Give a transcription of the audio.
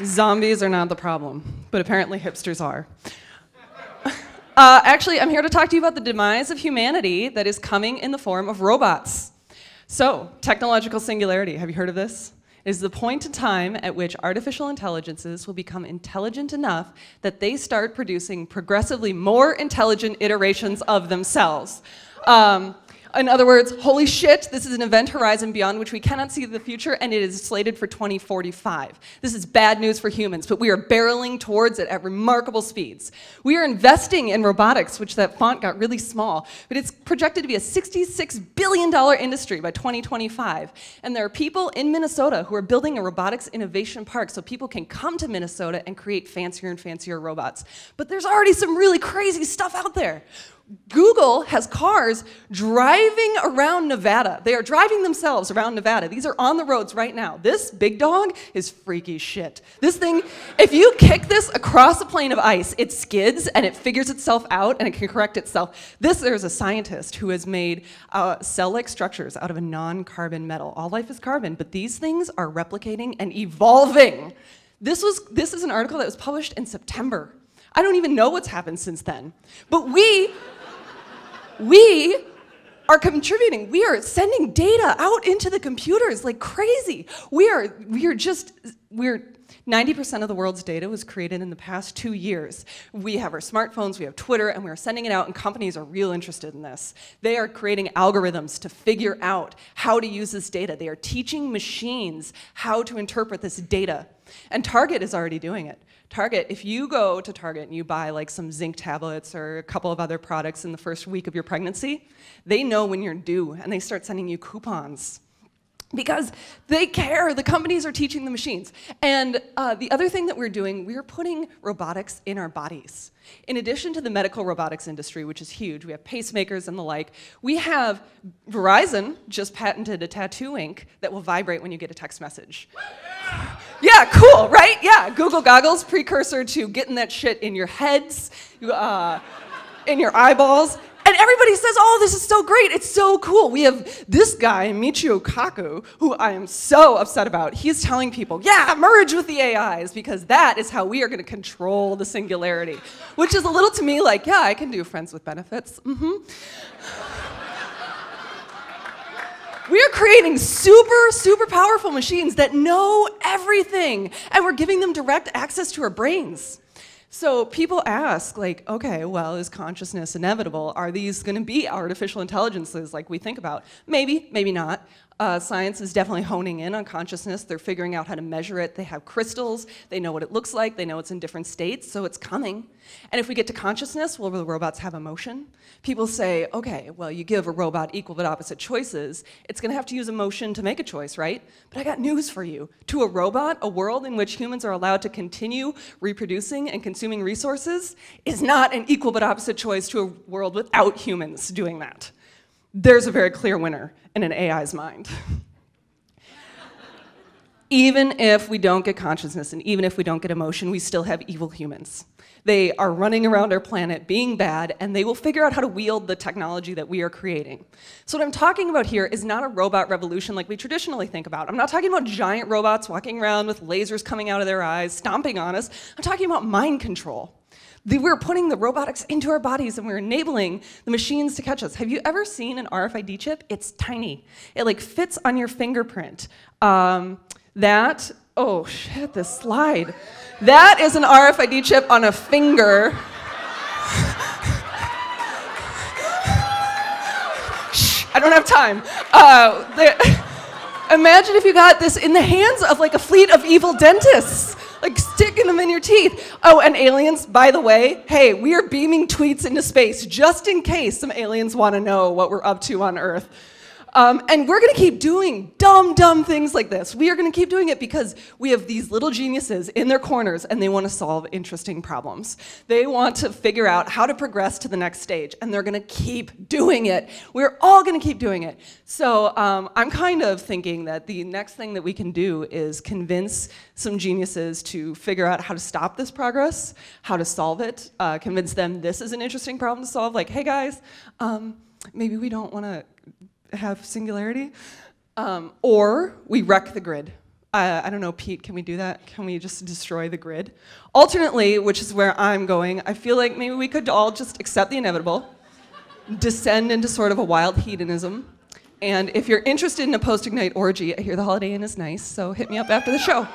Zombies are not the problem, but apparently hipsters are. Actually, I'm here to talk to you about the demise of humanity that is coming in the form of robots. So, technological singularity, have you heard of this? It is the point in time at which artificial intelligences will become intelligent enough that they start producing progressively more intelligent iterations of themselves. In other words, holy shit, this is an event horizon beyond which we cannot see the future, and it is slated for 2045. This is bad news for humans, but we are barreling towards it at remarkable speeds. We are investing in robotics, which that font got really small, but it's projected to be a $66 billion industry by 2025. And there are people in Minnesota who are building a robotics innovation park so people can come to Minnesota and create fancier and fancier robots. But there's already some really crazy stuff out there. Google has cars driving around Nevada. They are driving themselves around Nevada. These are on the roads right now. This big dog is freaky shit. This thing, if you kick this across a plane of ice, it skids and it figures itself out and it can correct itself. There's a scientist who has made cell-like structures out of a non-carbon metal. All life is carbon, but these things are replicating and evolving. This is an article that was published in September. I don't even know what's happened since then. But we are contributing. We are sending data out into the computers like crazy. We're 90% of the world's data was created in the past 2 years. We have our smartphones, we have Twitter, and we're sending it out, and companies are real interested in this. They are creating algorithms to figure out how to use this data. They are teaching machines how to interpret this data. And Target is already doing it. Target, if you go to Target and you buy like some zinc tablets or a couple of other products in the first week of your pregnancy, they know when you're due and they start sending you coupons. Because they care, the companies are teaching the machines. And the other thing that we're doing, we're putting robotics in our bodies. In addition to the medical robotics industry, which is huge, we have pacemakers and the like, we have Verizon just patented a tattoo ink that will vibrate when you get a text message. Yeah, cool, right? Yeah, Google Goggles, precursor to getting that shit in your heads, in your eyeballs. And everybody says, oh, this is so great, it's so cool. We have this guy, Michio Kaku, who I am so upset about. He's telling people, yeah, merge with the AIs, because that is how we are gonna control the singularity. Which is a little to me like, yeah, I can do friends with benefits, We are creating super powerful machines that know everything, and we're giving them direct access to our brains. So people ask, like, okay, well, is consciousness inevitable? Are these going to be artificial intelligences like we think about? Maybe, maybe not. Science is definitely honing in on consciousness. They're figuring out how to measure it. They have crystals. They know what it looks like. They know it's in different states, so it's coming. And if we get to consciousness, will the robots have emotion? People say, okay, well, you give a robot equal but opposite choices. It's going to have to use emotion to make a choice, right? But I got news for you. To a robot, a world in which humans are allowed to continue reproducing and consuming resources is not an equal but opposite choice to a world without humans doing that. There's a very clear winner in an AI's mind. Even if we don't get consciousness and even if we don't get emotion, we still have evil humans. They are running around our planet being bad, and they will figure out how to wield the technology that we are creating. So what I'm talking about here is not a robot revolution like we traditionally think about. I'm not talking about giant robots walking around with lasers coming out of their eyes, stomping on us. I'm talking about mind control. We're putting the robotics into our bodies and we're enabling the machines to catch us. Have you ever seen an RFID chip? It's tiny. It like fits on your fingerprint. Oh shit, this slide. That is an RFID chip on a finger. Shh, I don't have time. Imagine if you got this in the hands of like a fleet of evil dentists. Like sticking them in your teeth. Oh, and aliens, by the way, hey, we are beaming tweets into space just in case some aliens want to know what we're up to on Earth. And we're going to keep doing dumb things like this. We are going to keep doing it because we have these little geniuses in their corners and they want to solve interesting problems. They want to figure out how to progress to the next stage, and they're going to keep doing it. We're all going to keep doing it. So I'm kind of thinking that the next thing that we can do is convince some geniuses to figure out how to stop this progress, how to solve it, convince them this is an interesting problem to solve. Like, hey guys, maybe we don't want to have singularity, or we wreck the grid. I don't know, Pete, can we do that? Can we just destroy the grid? Alternately, which is where I'm going, I feel like maybe we could all just accept the inevitable, descend into sort of a wild hedonism. And if you're interested in a post-Ignite orgy, I hear the Holiday Inn is nice, so hit me up after the show.